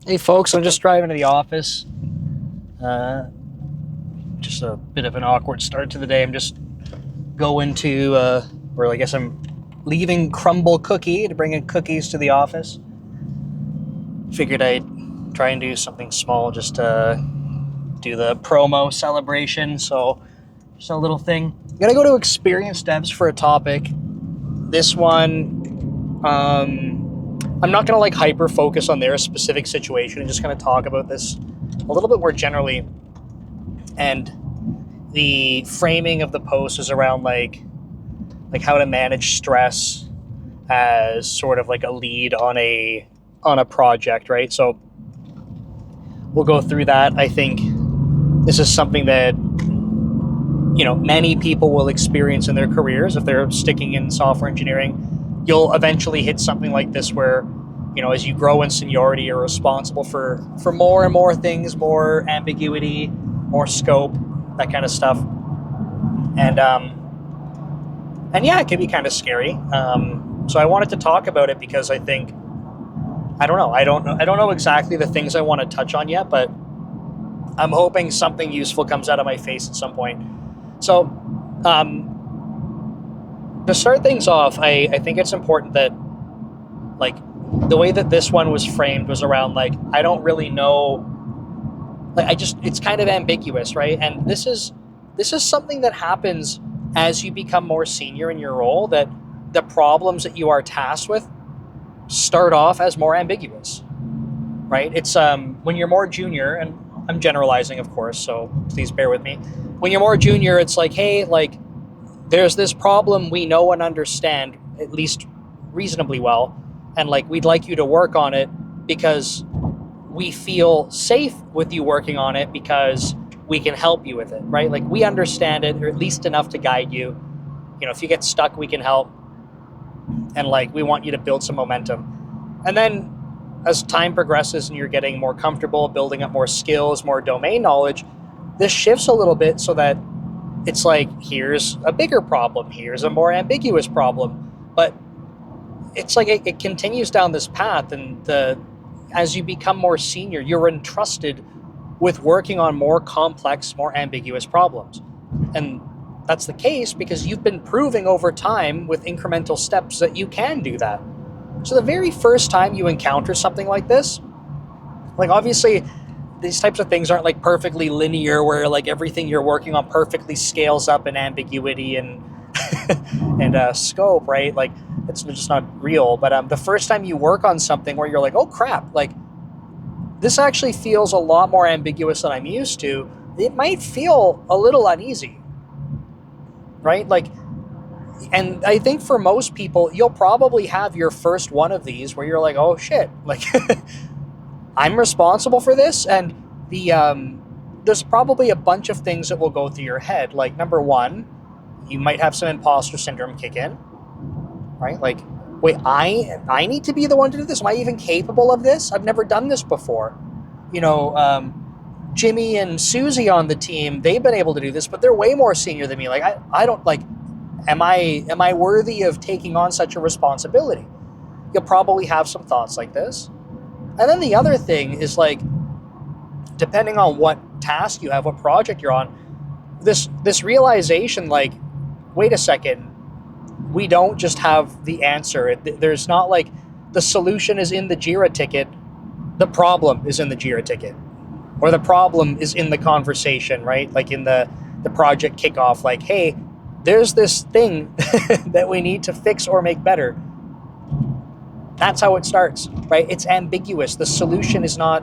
Hey folks, I'm just driving to the office. Uh, just a bit of an awkward start to the day. I'm just going to, or I guess I'm leaving Crumble Cookie to bring in cookies to the office. Figured I'd try and do something small just to do the promo celebration. So, just a little thing. I'm gonna go to ExperiencedDevs for a topic. This one, I'm not gonna like hyper focus on their specific situation. I'm just gonna talk about this a little bit more generally. And the framing of the post is around like how to manage stress as sort of like a lead on a project, right? So we'll go through that. I think this is something that many people will experience in their careers if they're sticking in software engineering. You'll eventually hit something like this where as you grow in seniority, you're responsible for more and more things, more ambiguity, more scope, that kind of stuff. And yeah, it can be kind of scary. So I wanted to talk about it because I think I don't know exactly the things I want to touch on yet, but I'm hoping something useful comes out of my face at some point. So to start things off, I think it's important that like the way that this one was framed was around like I don't really know, like it's kind of ambiguous, right? And this is something that happens as you become more senior in your role, that the problems that you are tasked with start off as more ambiguous, right? It's when you're more junior, and I'm generalizing, of course, so please bear with me. When you're more junior, it's like, hey, like there's this problem we know and understand at least reasonably well, and like we'd like you to work on it because we feel safe with you working on it because we can help you with it, right? Like we understand it, or at least enough to guide you. If you get stuck, we can help. And like we want you to build some momentum. And then as time progresses and you're getting more comfortable, building up more skills, more domain knowledge, this shifts a little bit so that it's like, here's a bigger problem, here's a more ambiguous problem. But it's like it continues down this path, and as you become more senior, you're entrusted with working on more complex, more ambiguous problems. And that's the case because you've been proving over time with incremental steps that you can do that. So the very first time you encounter something like this, like obviously these types of things aren't like perfectly linear where like everything you're working on perfectly scales up in ambiguity and and scope, right? Like it's just not real. But the first time you work on something where you're like, oh crap, like this actually feels a lot more ambiguous than I'm used to, it might feel a little uneasy, right? Like, and I think for most people, you'll probably have your first one of these where you're like, oh shit, like I'm responsible for this. And there's probably a bunch of things that will go through your head. Like number one, you might have some imposter syndrome kick in, right? Like, wait, I need to be the one to do this? Am I even capable of this? I've never done this before. Jimmy and Susie on the team, they've been able to do this, but they're way more senior than me. Like, I don't like, am I worthy of taking on such a responsibility? You'll probably have some thoughts like this. And then the other thing is like, depending on what task you have, what project you're on, this realization, like, wait a second, we don't just have the answer. There's not like the solution is in the Jira ticket, the problem is in the Jira ticket, or the problem is in the conversation, right? Like in the project kickoff, like, hey, there's this thing that we need to fix or make better. That's how it starts, right? It's ambiguous. The solution is not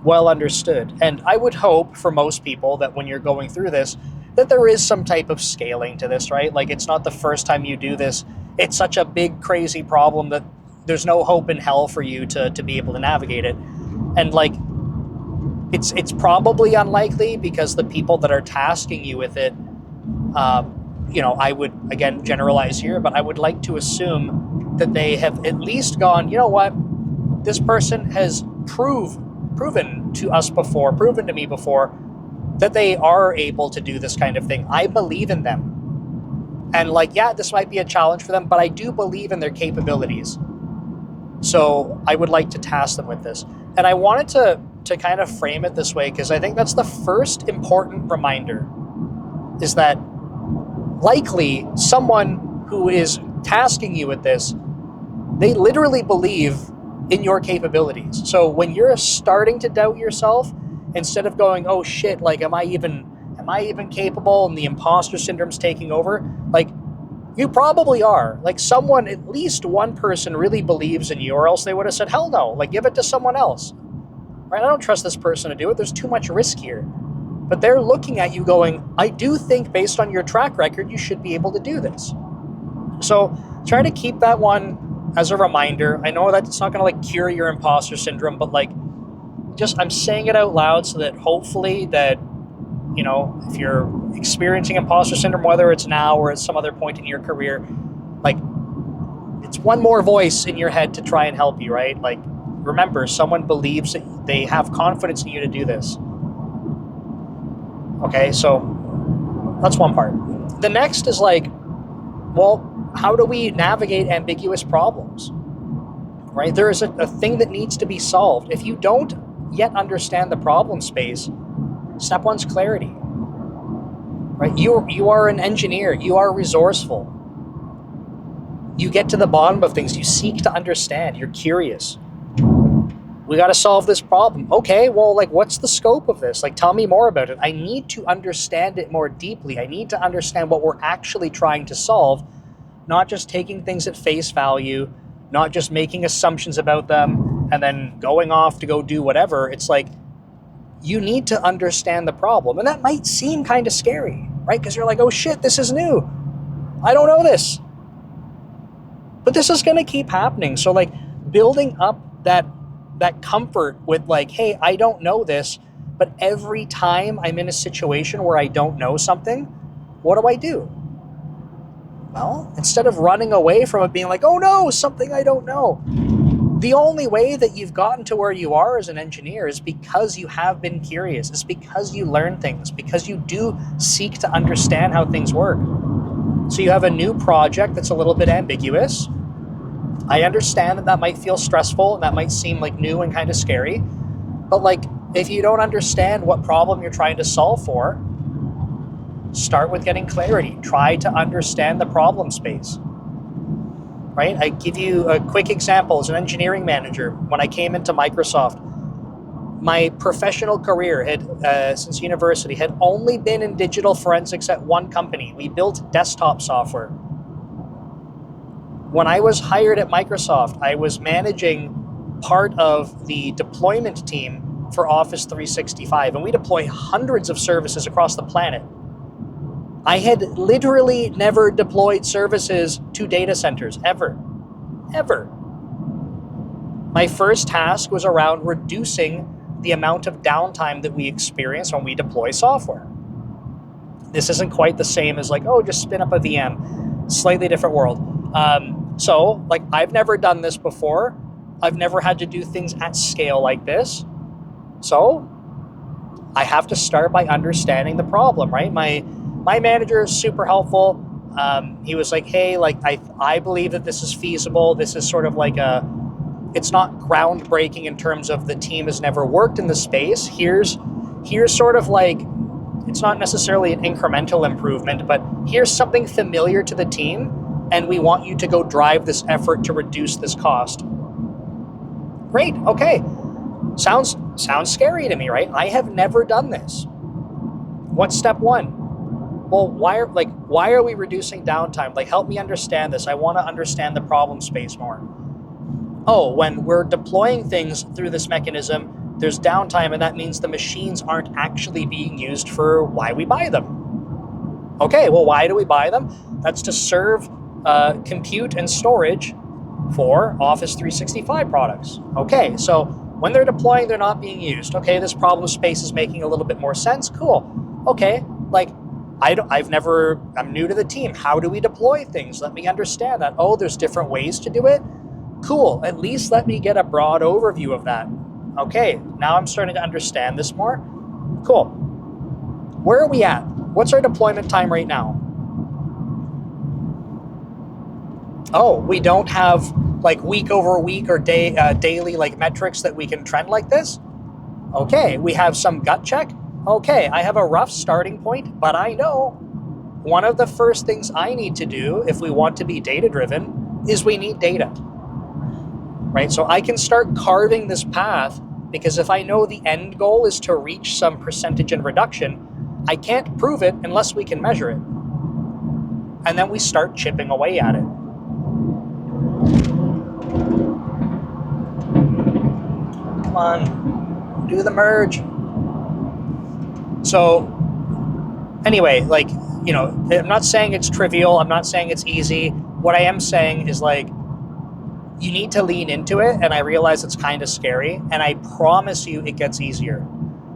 well understood. And I would hope for most people that when you're going through this, that there is some type of scaling to this, right? Like it's not the first time you do this. It's such a big, crazy problem that there's no hope in hell for you to be able to navigate it. And like, it's probably unlikely because the people that are tasking you with it, I would, again, generalize here, but I would like to assume that they have at least gone, you know what, this person has proven to us before, proven to me before, that they are able to do this kind of thing. I believe in them. And like, yeah, this might be a challenge for them, but I do believe in their capabilities. So I would like to task them with this. And I wanted to kind of frame it this way because I think that's the first important reminder, is that likely someone who is tasking you with this, they literally believe in your capabilities. So when you're starting to doubt yourself, instead of going, oh shit, like am I even capable, and the imposter syndrome's taking over, like you probably are. Like someone, at least one person really believes in you, or else they would have said, hell no, like give it to someone else. Right? I don't trust this person to do it. There's too much risk here. But they're looking at you going, I do think based on your track record, you should be able to do this. So try to keep that one as a reminder. I know that it's not going to like cure your imposter syndrome, but like just I'm saying it out loud so that hopefully that, you know, if you're experiencing imposter syndrome, whether it's now or at some other point in your career, like it's one more voice in your head to try and help you, right? Like remember, someone believes that they have confidence in you to do this. Okay, so that's one part. The next is like, well, how do we navigate ambiguous problems? Right? There is a thing that needs to be solved. If you don't yet understand the problem space, step one's clarity. Right? You are an engineer. You are resourceful. You get to the bottom of things. You seek to understand. You're curious. We got to solve this problem. Okay, well, like, what's the scope of this? Like, tell me more about it. I need to understand it more deeply. I need to understand what we're actually trying to solve, not just taking things at face value, not just making assumptions about them and then going off to go do whatever. It's like, you need to understand the problem. And that might seem kind of scary, right? Because you're like, oh shit, this is new. I don't know this. But this is going to keep happening. So like building up that comfort with like, hey, I don't know this, but every time I'm in a situation where I don't know something, what do? Well, instead of running away from it being like, oh no, something I don't know. The only way that you've gotten to where you are as an engineer is because you have been curious. It's because you learn things, because you do seek to understand how things work. So you have a new project that's a little bit ambiguous. I understand that might feel stressful and that might seem like new and kind of scary. But like, if you don't understand what problem you're trying to solve for, start with getting clarity. Try to understand the problem space. Right? I give you a quick example. As an engineering manager, when I came into Microsoft, my professional career had, since university, had only been in digital forensics at one company. We built desktop software. When I was hired at Microsoft, I was managing part of the deployment team for Office 365, and we deploy hundreds of services across the planet. I had literally never deployed services to data centers, ever. My first task was around reducing the amount of downtime that we experience when we deploy software. This isn't quite the same as like, oh, just spin up a VM. Slightly different world. So, like, I've never done this before. I've never had to do things at scale like this. So, I have to start by understanding the problem, right? My manager is super helpful. He was like, hey, like, I believe that this is feasible. This is sort of like it's not groundbreaking in terms of the team has never worked in the space. Here's sort of like, it's not necessarily an incremental improvement, but here's something familiar to the team, and we want you to go drive this effort to reduce this cost. Great, okay. Sounds scary to me, right? I have never done this. What's step one? Well, why are we reducing downtime? Like, help me understand this. I want to understand the problem space more. Oh, when we're deploying things through this mechanism, there's downtime, and that means the machines aren't actually being used for why we buy them. Okay, well, why do we buy them? That's to serve compute and storage for Office 365 products. Okay, so when they're deploying, they're not being used. Okay, this problem space is making a little bit more sense. Cool. Okay, like, I'm new to the team. How do we deploy things? Let me understand that. Oh, there's different ways to do it. Cool. At least let me get a broad overview of that. Okay, now I'm starting to understand this more. Cool. Where are we at? What's our deployment time right now? Oh, we don't have like week over week or daily like metrics that we can trend like this. Okay, we have some gut check. Okay, I have a rough starting point, but I know one of the first things I need to do if we want to be data-driven is we need data, right? So I can start carving this path, because if I know the end goal is to reach some percentage in reduction, I can't prove it unless we can measure it. And then we start chipping away at it. Come on, do the merge. So anyway, like, you know, I'm not saying it's trivial. I'm not saying it's easy. What I am saying is, like, you need to lean into it. And I realize it's kind of scary. And I promise you it gets easier.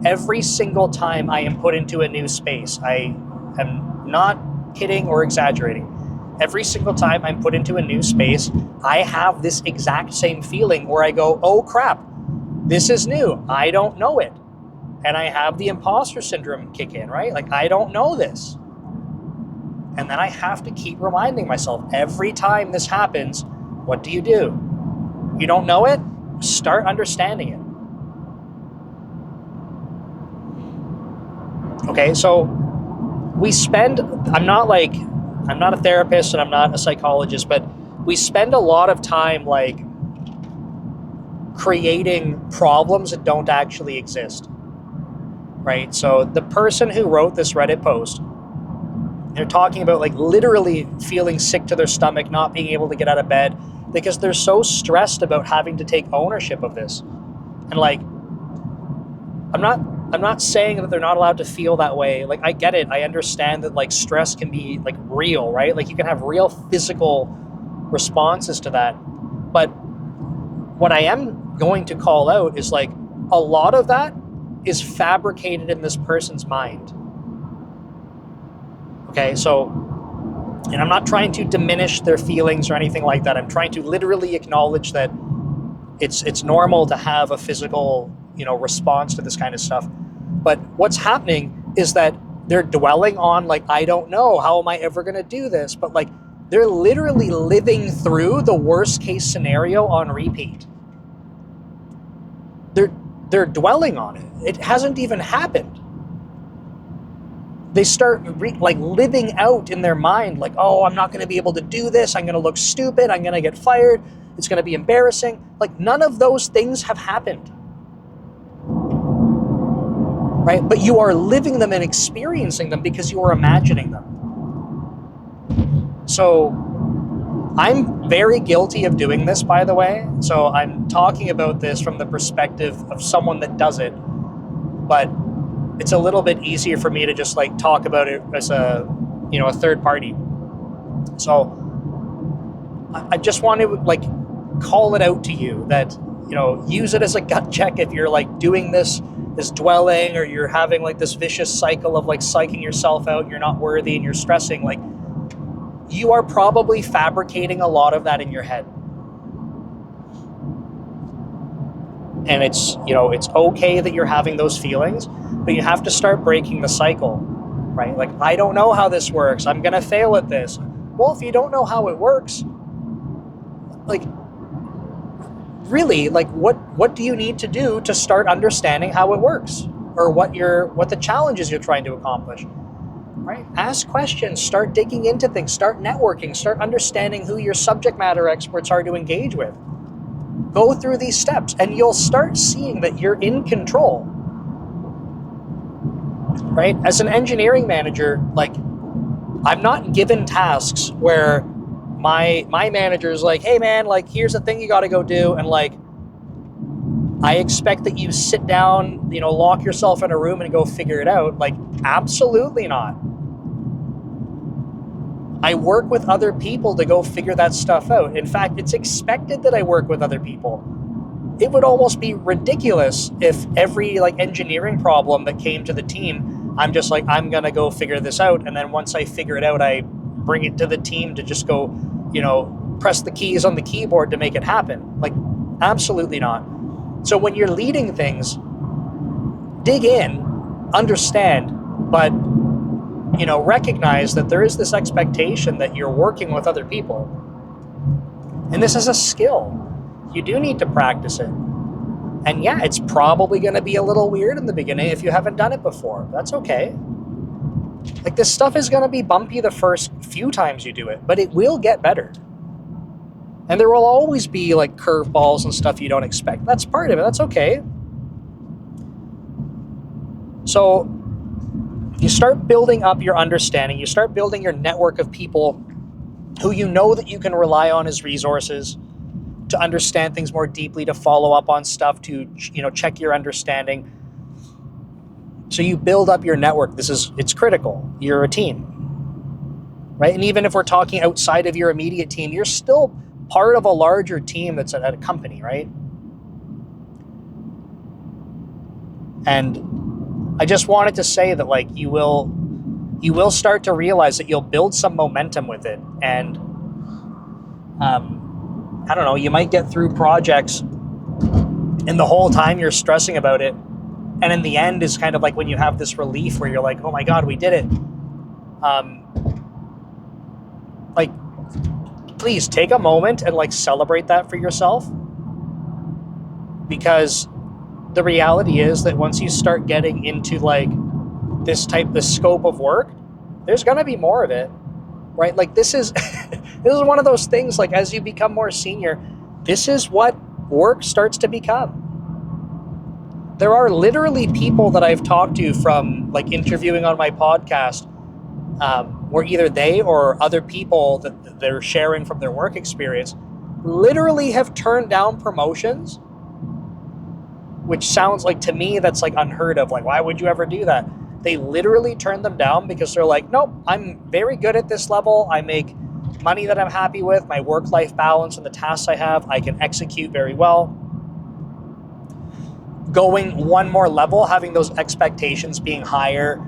Every single time I am put into a new space, I am not kidding or exaggerating. Every single time I'm put into a new space, I have this exact same feeling where I go, oh crap, this is new. I don't know it. And I have the imposter syndrome kick in, right? Like, I don't know this. And then I have to keep reminding myself every time this happens, what do? You don't know it? Start understanding it. Okay, so I'm not a therapist and I'm not a psychologist, but we spend a lot of time like creating problems that don't actually exist, right? So the person who wrote this Reddit post, they're talking about like literally feeling sick to their stomach, not being able to get out of bed because they're so stressed about having to take ownership of this. And like, I'm not saying that they're not allowed to feel that way. Like, I get it. I understand that like stress can be like real, right? Like you can have real physical responses to that. But what I am going to call out is like a lot of that is fabricated in this person's mind. Okay, so, and I'm not trying to diminish their feelings or anything like that. I'm trying to literally acknowledge that it's normal to have a physical, you know, response to this kind of stuff. But what's happening is that they're dwelling on like, I don't know, how am I ever going to do this? But like, they're literally living through the worst case scenario on repeat. They're dwelling on it. It hasn't even happened. They start like living out in their mind, like, oh, I'm not going to be able to do this. I'm going to look stupid. I'm going to get fired. It's going to be embarrassing. Like, none of those things have happened. Right? But you are living them and experiencing them because you are imagining them. So I'm very guilty of doing this, by the way. So I'm talking about this from the perspective of someone that does it. But it's a little bit easier for me to just like talk about it as a third party. So I just want to like call it out to you that, you know, use it as a gut check if you're like doing this dwelling, or you're having like this vicious cycle of like psyching yourself out and you're not worthy and you're stressing. Like, you are probably fabricating a lot of that in your head. And it's okay that you're having those feelings, but you have to start breaking the cycle, right? Like, I don't know how this works. I'm going to fail at this. Well, if you don't know how it works, like, really, like, what do you need to do to start understanding how it works, or what the challenges you're trying to accomplish, right? Ask questions, start digging into things, start networking, start understanding who your subject matter experts are to engage with. Go through these steps and you'll start seeing that you're in control, right? As an engineering manager, like, I'm not given tasks where my manager's like, hey man, like, here's a thing you got to go do. And like, I expect that you sit down, you know, lock yourself in a room and go figure it out. Like, absolutely not. I work with other people to go figure that stuff out. In fact, it's expected that I work with other people. It would almost be ridiculous if every like engineering problem that came to the team, I'm just like, I'm going to go figure this out. And then once I figure it out, I bring it to the team to just go, you know, press the keys on the keyboard to make it happen. Like, absolutely not. So when you're leading things, dig in, understand, but, you know, recognize that there is this expectation that you're working with other people. And this is a skill. You do need to practice it. And yeah, it's probably going to be a little weird in the beginning if you haven't done it before. That's okay. Like, this stuff is going to be bumpy the first few times you do it, but it will get better. And there will always be like curveballs and stuff you don't expect. That's part of it. That's okay. So you start building up your understanding. You start building your network of people who you know that you can rely on as resources to understand things more deeply, to follow up on stuff, to, check your understanding. So you build up your network. It's critical. You're a team, right? And even if we're talking outside of your immediate team, you're still part of a larger team that's at a company, right? And I just wanted to say that, like, you will start to realize that you'll build some momentum with it. And I don't know, you might get through projects and the whole time you're stressing about it. And in the end is kind of like when you have this relief where you're like, oh my God, we did it. Please take a moment and like celebrate that for yourself. Because the reality is that once you start getting into like this scope of work, there's going to be more of it, right? Like, this is this is one of those things, like, as you become more senior, this is what work starts to become. There are literally people that I've talked to from like interviewing on my podcast, where either they or other people that they're sharing from their work experience literally have turned down promotions, which sounds like, to me, that's like unheard of. Like, why would you ever do that? They literally turn them down because they're like, nope, I'm very good at this level. I make money that I'm happy with, my work-life balance and the tasks I have, I can execute very well. Going one more level, having those expectations being higher,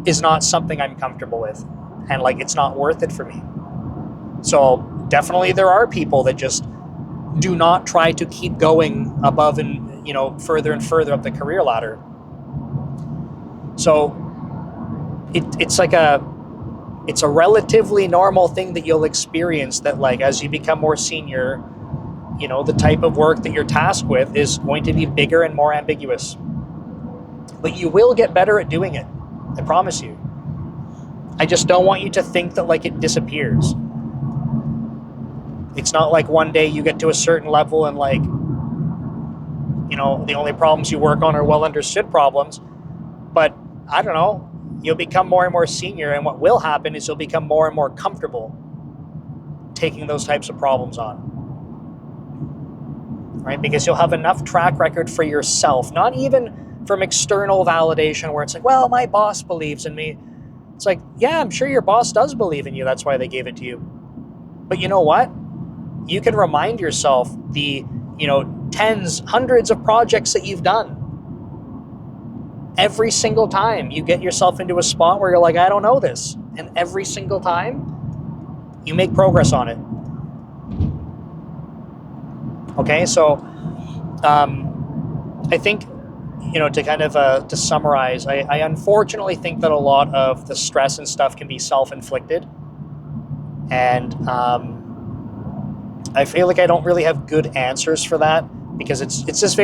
is not something I'm comfortable with. And like, it's not worth it for me. So definitely there are people that just do not try to keep going above and, further and further up the career ladder. So it's a relatively normal thing that you'll experience, that like, as you become more senior, the type of work that you're tasked with is going to be bigger and more ambiguous. But you will get better at doing it. I promise you. I just don't want you to think that like it disappears. It's not like one day you get to a certain level and like, the only problems you work on are well understood problems. But I don't know, you'll become more and more senior, and what will happen is you'll become more and more comfortable taking those types of problems on. Right? Because you'll have enough track record for yourself, not even from external validation where it's like, well, my boss believes in me. It's like, yeah, I'm sure your boss does believe in you. That's why they gave it to you. But you know what? You can remind yourself the, tens, hundreds of projects that you've done. Every single time you get yourself into a spot where you're like, I don't know this. And every single time you make progress on it. Okay, so I think, to kind of to summarize, I unfortunately think that a lot of the stress and stuff can be self-inflicted. And I feel like I don't really have good answers for that, because it's just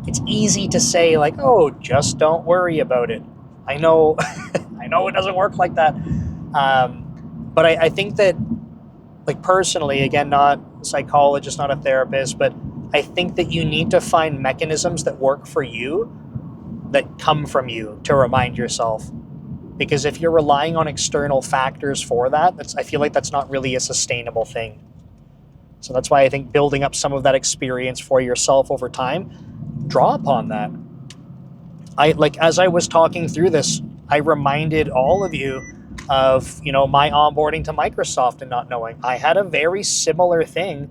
it's easy to say like, oh, just don't worry about it. I know, I know it doesn't work like that. But I think that, like, personally, again, not a psychologist, not a therapist, but I think that you need to find mechanisms that work for you, that come from you, to remind yourself. Because if you're relying on external factors for that, I feel like that's not really a sustainable thing. So that's why I think building up some of that experience for yourself over time, draw upon that. As I was talking through this, I reminded all of you of, my onboarding to Microsoft and not knowing. I had a very similar thing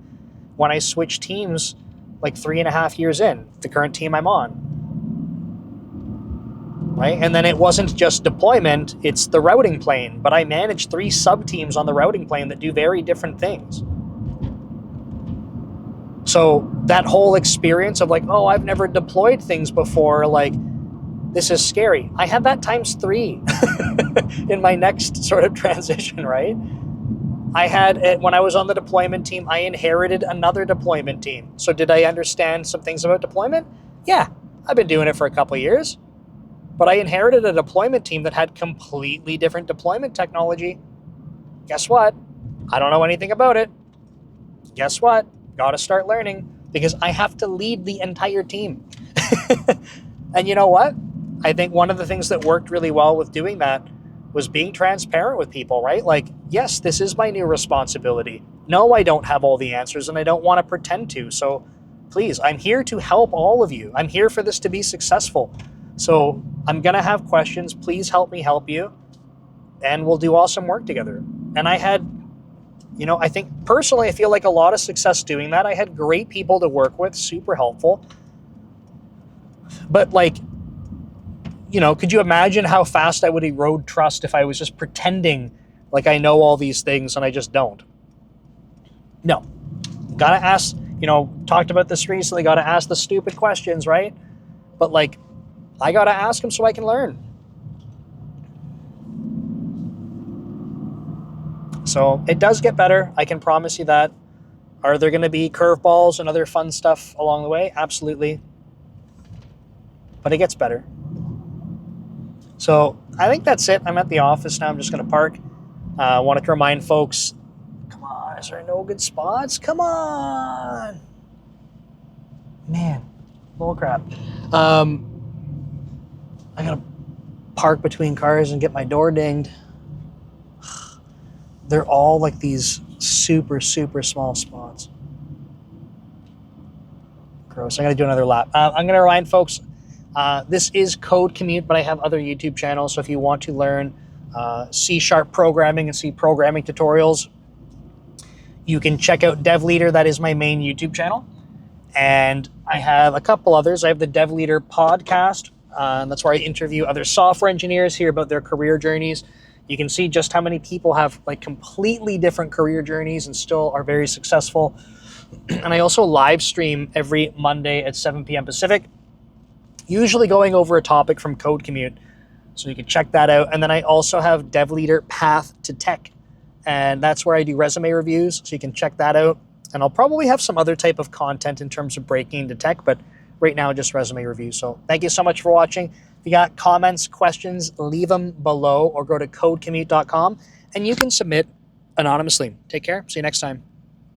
when I switched teams like 3.5 years in, the current team I'm on. Right? And then it wasn't just deployment, it's the routing plane. But I managed 3 sub-teams on the routing plane that do very different things. So that whole experience of like, oh, I've never deployed things before, like, this is scary. I had that times 3 in my next sort of transition, right? when I was on the deployment team, I inherited another deployment team. So did I understand some things about deployment? Yeah, I've been doing it for a couple of years. But I inherited a deployment team that had completely different deployment technology. Guess what? I don't know anything about it. Guess what? Got to start learning because I have to lead the entire team. And you know what? I think one of the things that worked really well with doing that was being transparent with people, right? Like, yes, this is my new responsibility. No, I don't have all the answers and I don't want to pretend to. So please, I'm here to help all of you. I'm here for this to be successful. So I'm going to have questions. Please help me help you. And we'll do awesome work together. And I had, I think personally, I feel like a lot of success doing that. I had great people to work with, super helpful. But like, could you imagine how fast I would erode trust if I was just pretending like I know all these things and I just don't? No. Gotta ask, talked about this recently, gotta ask the stupid questions, right? But like, I gotta ask them so I can learn. So it does get better. I can promise you that. Are there going to be curveballs and other fun stuff along the way? Absolutely. But it gets better. So I think that's it. I'm at the office now. I'm just going to park. I wanted to remind folks, come on, is there no good spots? Come on. Man, bullcrap. I got to park between cars and get my door dinged. They're all like these super, super small spots. Gross. I got to do another lap. I'm going to remind folks, this is Code Commute, but I have other YouTube channels. So if you want to learn C# programming and C programming tutorials, you can check out DevLeader. That is my main YouTube channel. And I have a couple others. I have the DevLeader podcast. That's where I interview other software engineers, hear about their career journeys. You can see just how many people have like completely different career journeys and still are very successful. And I also live stream every Monday at 7 p.m. Pacific, usually going over a topic from Code Commute. So you can check that out. And then I also have DevLeader Path to Tech. And that's where I do resume reviews. So you can check that out. And I'll probably have some other type of content in terms of breaking into tech, but right now just resume reviews. So thank you so much for watching. If you got comments, questions, leave them below or go to codecommute.com and you can submit anonymously. Take care. See you next time.